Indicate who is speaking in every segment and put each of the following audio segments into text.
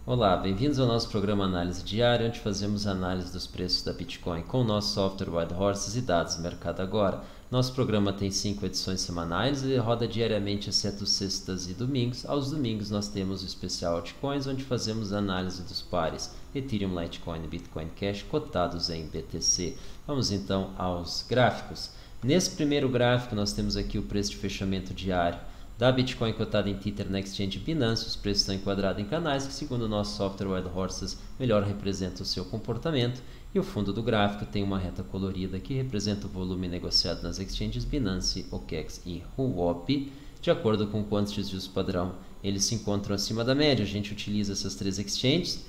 Speaker 1: Olá, bem-vindos ao nosso programa Análise Diária, onde fazemos análise dos preços da Bitcoin com o nosso software WideHorses e dados do mercado agora. Nosso programa tem 5 edições semanais e roda diariamente, exceto sextas e domingos. Aos domingos nós temos o especial Altcoins, onde fazemos análise dos pares Ethereum, Litecoin e Bitcoin Cash cotados em BTC. Vamos então aos gráficos. Nesse primeiro gráfico nós temos aqui o preço de fechamento diário da Bitcoin cotada em Tether na Exchange Binance. Os preços estão enquadrados em canais que, segundo o nosso software WideHorses, melhor representam o seu comportamento. E o fundo do gráfico tem uma reta colorida que representa o volume negociado nas exchanges Binance, OKEx e Huobi. De acordo com quantos desvios padrão eles se encontram acima da média. A gente utiliza essas três exchanges.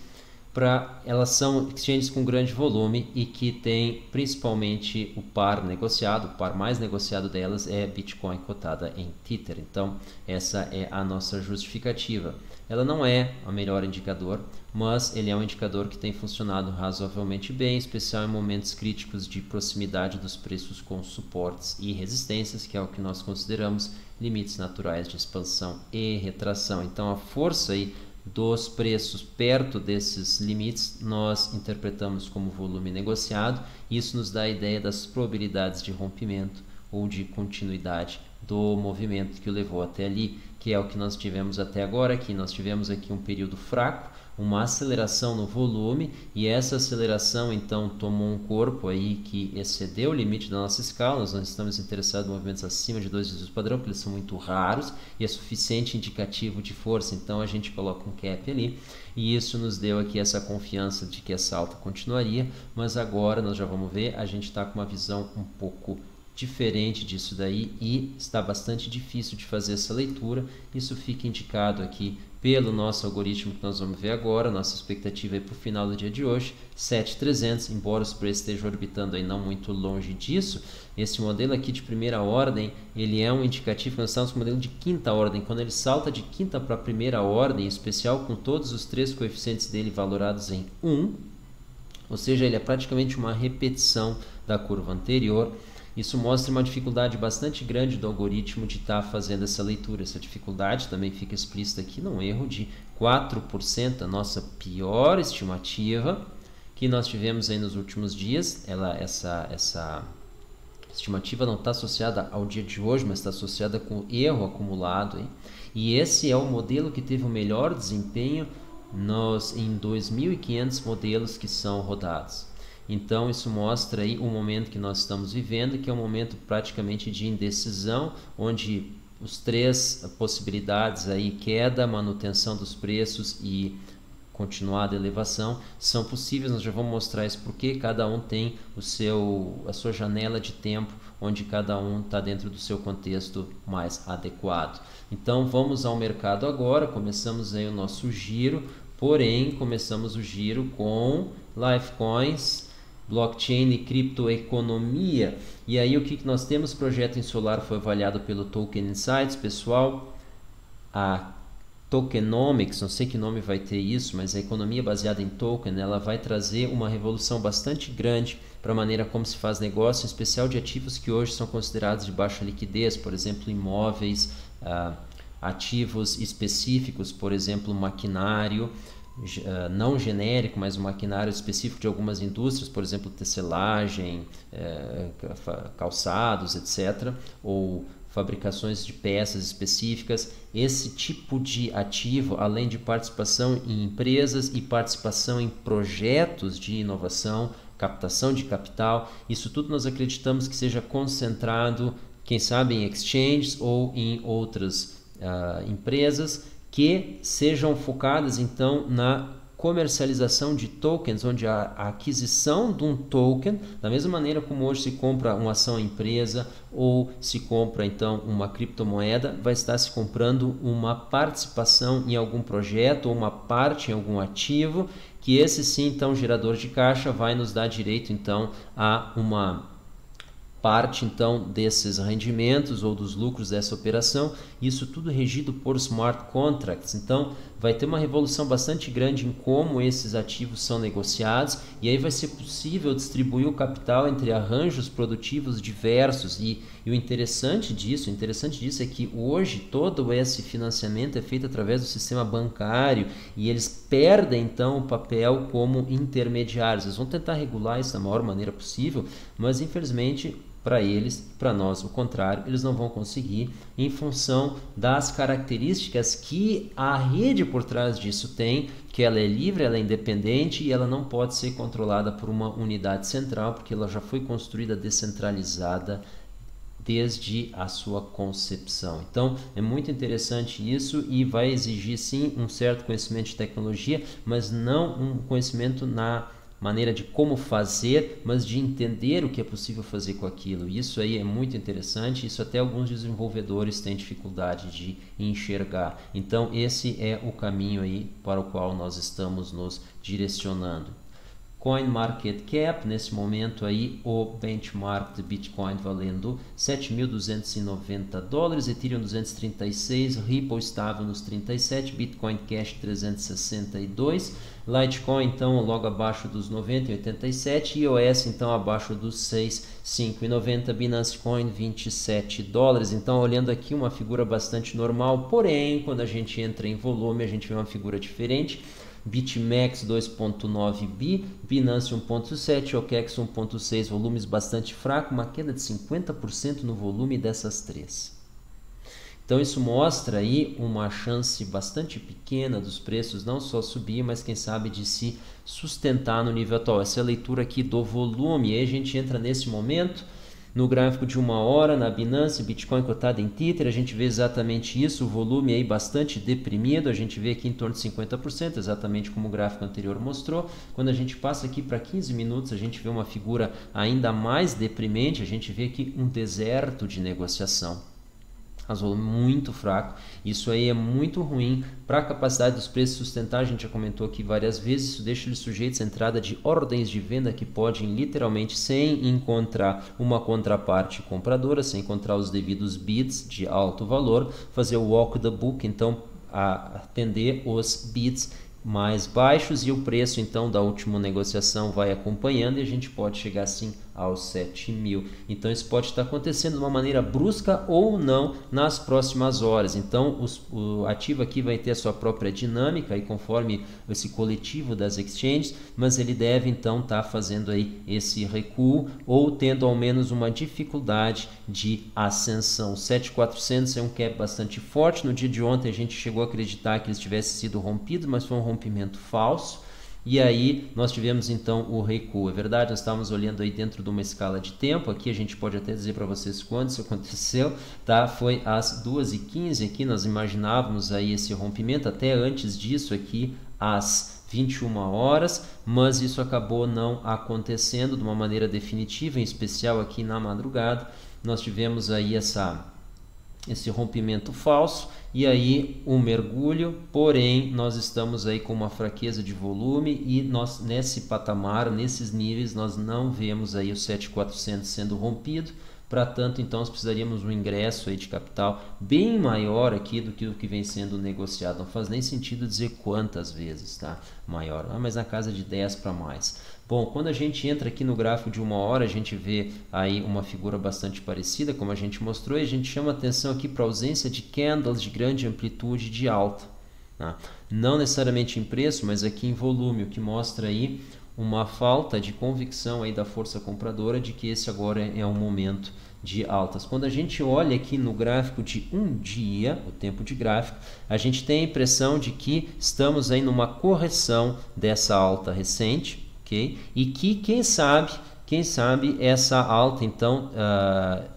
Speaker 1: Elas são exchanges com grande volume e que tem principalmente o par negociado. O par mais negociado delas é Bitcoin cotada em Tether. Então essa é a nossa justificativa. Ela não é o melhor indicador, mas ele é um indicador que tem funcionado razoavelmente bem, em especial em momentos críticos de proximidade dos preços com suportes e resistências, que é o que nós consideramos limites naturais de expansão e retração. Então a força aí dos preços perto desses limites nós interpretamos como volume negociado. Isso nos dá a ideia das probabilidades de rompimento ou de continuidade do movimento que o levou até ali, que é o que nós tivemos até agora. Aqui nós tivemos aqui um período fraco, uma aceleração no volume, e essa aceleração então tomou um corpo aí que excedeu o limite da nossa escala. Nós não estamos interessados em movimentos acima de 2 desvios padrão, porque eles são muito raros e é suficiente indicativo de força. Então a gente coloca um cap ali, e isso nos deu aqui essa confiança de que essa alta continuaria. Mas agora nós já vamos ver, a gente está com uma visão um pouco diferente disso daí e está bastante difícil de fazer essa leitura. Isso fica indicado aqui pelo nosso algoritmo que nós vamos ver agora. Nossa expectativa é para o final do dia de hoje 7.300, embora os preços estejam orbitando aí não muito longe disso. Esse modelo aqui de primeira ordem, ele é um indicativo. Nós estamos com o modelo de quinta ordem. Quando ele salta de quinta para primeira ordem, em especial com todos os três coeficientes dele valorados em 1, ou seja, ele é praticamente uma repetição da curva anterior. Isso mostra uma dificuldade bastante grande do algoritmo de estar fazendo essa leitura. Essa dificuldade também fica explícita aqui num erro de 4%, a nossa pior estimativa que nós tivemos aí nos últimos dias. Essa estimativa não está associada ao dia de hoje, mas está associada com o erro acumulado. E esse é o modelo que teve o melhor desempenho em 2.500 modelos que são rodados. Então isso mostra aí o momento que nós estamos vivendo, que é um momento praticamente de indecisão, onde os três possibilidades aí, queda, manutenção dos preços e continuada elevação, são possíveis. Nós já vamos mostrar isso porque cada um tem a sua janela de tempo, onde cada um está dentro do seu contexto mais adequado. Então vamos ao mercado agora. Começamos aí o nosso giro, porém começamos o giro com Litecoins, blockchain e criptoeconomia. E aí o que nós temos? O projeto Insolar foi avaliado pelo Token Insights, pessoal. A Tokenomics, não sei que nome vai ter isso, mas a economia baseada em token, ela vai trazer uma revolução bastante grande para a maneira como se faz negócio, em especial de ativos que hoje são considerados de baixa liquidez, por exemplo, imóveis, ativos específicos, por exemplo, maquinário, não genérico, mas um maquinário específico de algumas indústrias, por exemplo, tecelagem, calçados, etc., ou fabricações de peças específicas. Esse tipo de ativo, além de participação em empresas e participação em projetos de inovação, captação de capital, isso tudo nós acreditamos que seja concentrado, quem sabe, em exchanges ou em outras empresas que sejam focadas então na comercialização de tokens, onde a aquisição de um token, da mesma maneira como hoje se compra uma ação empresa ou se compra então uma criptomoeda, vai estar se comprando uma participação em algum projeto ou uma parte em algum ativo, que esse sim, então, gerador de caixa, vai nos dar direito então a uma parte então desses rendimentos ou dos lucros dessa operação. Isso tudo regido por smart contracts. Então vai ter uma revolução bastante grande em como esses ativos são negociados, e aí vai ser possível distribuir o capital entre arranjos produtivos diversos. E o interessante disso é que hoje todo esse financiamento é feito através do sistema bancário, e eles perdem então o papel como intermediários. Eles vão tentar regular isso da maior maneira possível, mas infelizmente para eles, para nós, o contrário, eles não vão conseguir, em função das características que a rede por trás disso tem, que ela é livre, ela é independente e ela não pode ser controlada por uma unidade central, porque ela já foi construída descentralizada desde a sua concepção. Então, é muito interessante isso e vai exigir, sim, um certo conhecimento de tecnologia, mas não um conhecimento na maneira de como fazer, mas de entender o que é possível fazer com aquilo. Isso aí é muito interessante, isso até alguns desenvolvedores têm dificuldade de enxergar. Então, esse é o caminho aí para o qual nós estamos nos direcionando. CoinMarketCap, nesse momento aí o benchmark de Bitcoin valendo $7.290, Ethereum 236, Ripple estável nos 37, Bitcoin Cash 362, Litecoin então logo abaixo dos 90 e 87, iOS então abaixo dos 6,590, Binance Coin $27. Então, olhando aqui, uma figura bastante normal, porém quando a gente entra em volume a gente vê uma figura diferente. BitMEX 2.9 bi, Binance 1.7, OKEx 1.6, volumes bastante fracos, uma queda de 50% no volume dessas três. Então isso mostra aí uma chance bastante pequena dos preços não só subir, mas quem sabe de se sustentar no nível atual. Essa é a leitura aqui do volume, e aí a gente entra nesse momento no gráfico de 1 hora, na Binance, Bitcoin cotado em Tether, a gente vê exatamente isso, o volume aí bastante deprimido, a gente vê aqui em torno de 50%, exatamente como o gráfico anterior mostrou. Quando a gente passa aqui para 15 minutos, a gente vê uma figura ainda mais deprimente, a gente vê aqui um deserto de negociação. Mas volume muito fraco, isso aí é muito ruim para a capacidade dos preços sustentar. A gente já comentou aqui várias vezes, isso deixa eles sujeitos à entrada de ordens de venda que podem literalmente, sem encontrar uma contraparte compradora, sem encontrar os devidos bids de alto valor, fazer o walk the book, então atender os bids mais baixos, e o preço então da última negociação vai acompanhando, e a gente pode chegar assim aos 7.000. Então isso pode estar acontecendo de uma maneira brusca ou não nas próximas horas. Então o ativo aqui vai ter a sua própria dinâmica e conforme esse coletivo das exchanges, mas ele deve então estar fazendo aí esse recuo ou tendo ao menos uma dificuldade de ascensão. 7.400 é um cap bastante forte. No dia de ontem a gente chegou a acreditar que eles tivessem sido rompidos, mas foi um rompimento falso. E aí nós tivemos então o recuo. É verdade, nós estávamos olhando aí dentro de uma escala de tempo. Aqui a gente pode até dizer para vocês quando isso aconteceu, tá? Foi às 2h15 aqui, nós imaginávamos aí esse rompimento, até antes disso aqui às 21 horas, mas isso acabou não acontecendo de uma maneira definitiva, em especial aqui na madrugada. Nós tivemos aí esse rompimento falso e aí um mergulho, porém nós estamos aí com uma fraqueza de volume e nós nesse patamar, nesses níveis, nós não vemos aí o 7.400 sendo rompido. Para tanto, então, nós precisaríamos um ingresso aí de capital bem maior aqui do que o que vem sendo negociado. Não faz nem sentido dizer quantas vezes, tá? Maior, mas na casa de 10 para mais. Bom, quando a gente entra aqui no gráfico de 1 hora, a gente vê aí uma figura bastante parecida, como a gente mostrou, e a gente chama atenção aqui para a ausência de candles de grande amplitude de alta, tá? Não necessariamente em preço, mas aqui em volume, o que mostra aí uma falta de convicção aí da força compradora de que esse agora é um momento de altas. Quando a gente olha aqui no gráfico de um dia, o tempo de gráfico, a gente tem a impressão de que estamos aí numa correção dessa alta recente, ok? E que quem sabe essa alta então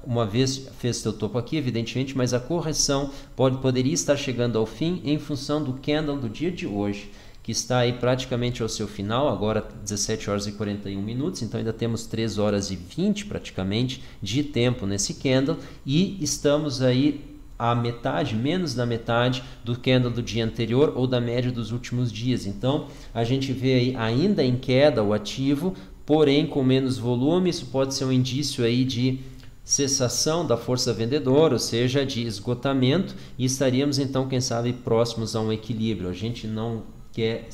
Speaker 1: uma vez fez seu topo aqui, evidentemente, mas a correção poderia estar chegando ao fim em função do candle do dia de hoje, que está aí praticamente ao seu final, agora 17 horas e 41 minutos, então ainda temos 3 horas e 20 praticamente de tempo nesse candle, e estamos aí a metade, menos da metade do candle do dia anterior ou da média dos últimos dias. Então a gente vê aí ainda em queda o ativo, porém com menos volume. Isso pode ser um indício aí de cessação da força vendedora, ou seja, de esgotamento, e estaríamos então, quem sabe, próximos a um equilíbrio. A gente não quer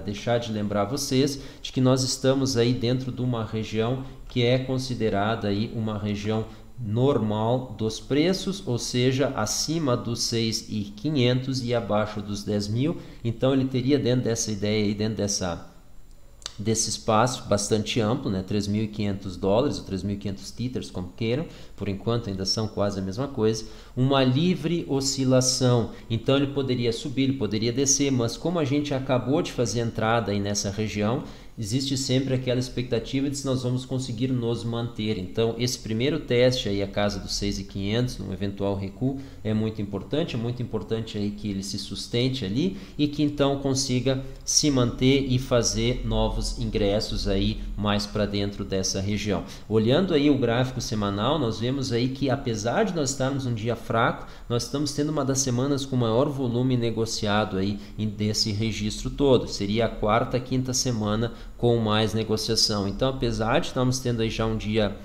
Speaker 1: deixar de lembrar vocês de que nós estamos aí dentro de uma região que é considerada aí uma região normal dos preços, ou seja, acima dos 6.500 e abaixo dos 10.000. Então ele teria dentro dessa ideia aí, dentro desse espaço bastante amplo, né, $3.500 ou 3.500 tethers, como queiram, por enquanto ainda são quase a mesma coisa, uma livre oscilação. Então ele poderia subir, ele poderia descer, mas como a gente acabou de fazer entrada aí nessa região, existe sempre aquela expectativa de se nós vamos conseguir nos manter. Então esse primeiro teste aí, a casa dos 6.500, num eventual recuo, é muito importante aí que ele se sustente ali e que então consiga se manter e fazer novos ingressos aí mais para dentro dessa região. Olhando aí o gráfico semanal, nós vemos aí que apesar de nós estarmos um dia fraco, nós estamos tendo uma das semanas com maior volume negociado aí desse registro todo. Seria a quarta, quinta semana com mais negociação. Então, apesar de estarmos tendo aí já um dia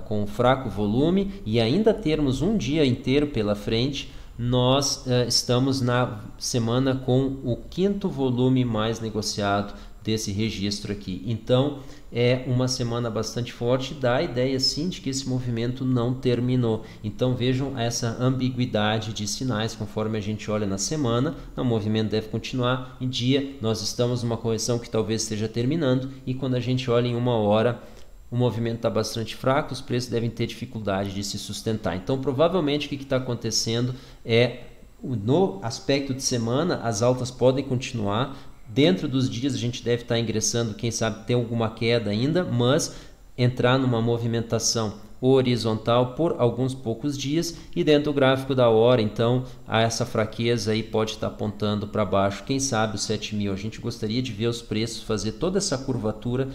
Speaker 1: com fraco volume e ainda termos um dia inteiro pela frente, nós estamos na semana com o quinto volume mais negociado desse registro aqui. Então é uma semana bastante forte, dá a ideia sim de que esse movimento não terminou. Então vejam essa ambiguidade de sinais conforme a gente olha na semana. O movimento deve continuar, em dia nós estamos numa correção que talvez esteja terminando, e quando a gente olha em uma hora o movimento está bastante fraco, os preços devem ter dificuldade de se sustentar. Então provavelmente o que está acontecendo é, no aspecto de semana, as altas podem continuar. Dentro dos dias a gente deve estar ingressando, quem sabe ter alguma queda ainda, mas entrar numa movimentação horizontal por alguns poucos dias, e dentro do gráfico da hora, então, essa fraqueza aí pode estar apontando para baixo, quem sabe os 7.000. A gente gostaria de ver os preços fazer toda essa curvatura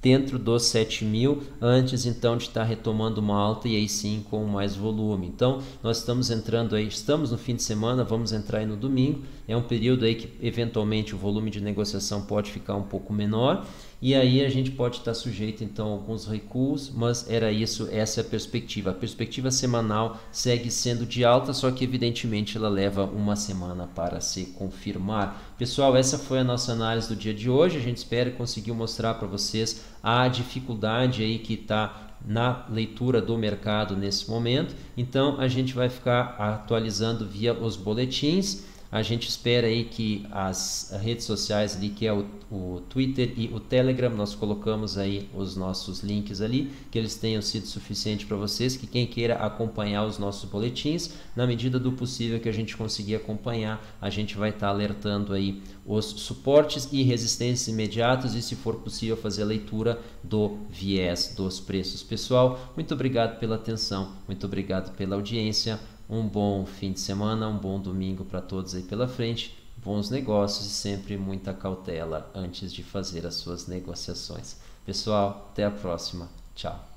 Speaker 1: dentro dos 7.000 antes então de estar retomando uma alta, e aí sim com mais volume. Então nós estamos entrando aí, estamos no fim de semana, vamos entrar aí no domingo, é um período aí que eventualmente o volume de negociação pode ficar um pouco menor, e aí a gente pode estar sujeito então a alguns recuos, mas essa é a perspectiva. A perspectiva semanal segue sendo de alta, só que evidentemente ela leva uma semana para se confirmar. Pessoal, essa foi a nossa análise do dia de hoje. A gente espera conseguir mostrar para vocês a dificuldade aí que está na leitura do mercado nesse momento. Então a gente vai ficar atualizando via os boletins. A gente espera aí que as redes sociais ali, que é o Twitter e o Telegram, nós colocamos aí os nossos links ali, que eles tenham sido suficientes para vocês, que quem queira acompanhar os nossos boletins, na medida do possível que a gente conseguir acompanhar, a gente vai estar alertando aí os suportes e resistências imediatos, e se for possível fazer a leitura do viés dos preços. Pessoal, muito obrigado pela atenção, muito obrigado pela audiência. Um bom fim de semana, um bom domingo para todos aí pela frente, bons negócios e sempre muita cautela antes de fazer as suas negociações. Pessoal, até a próxima. Tchau.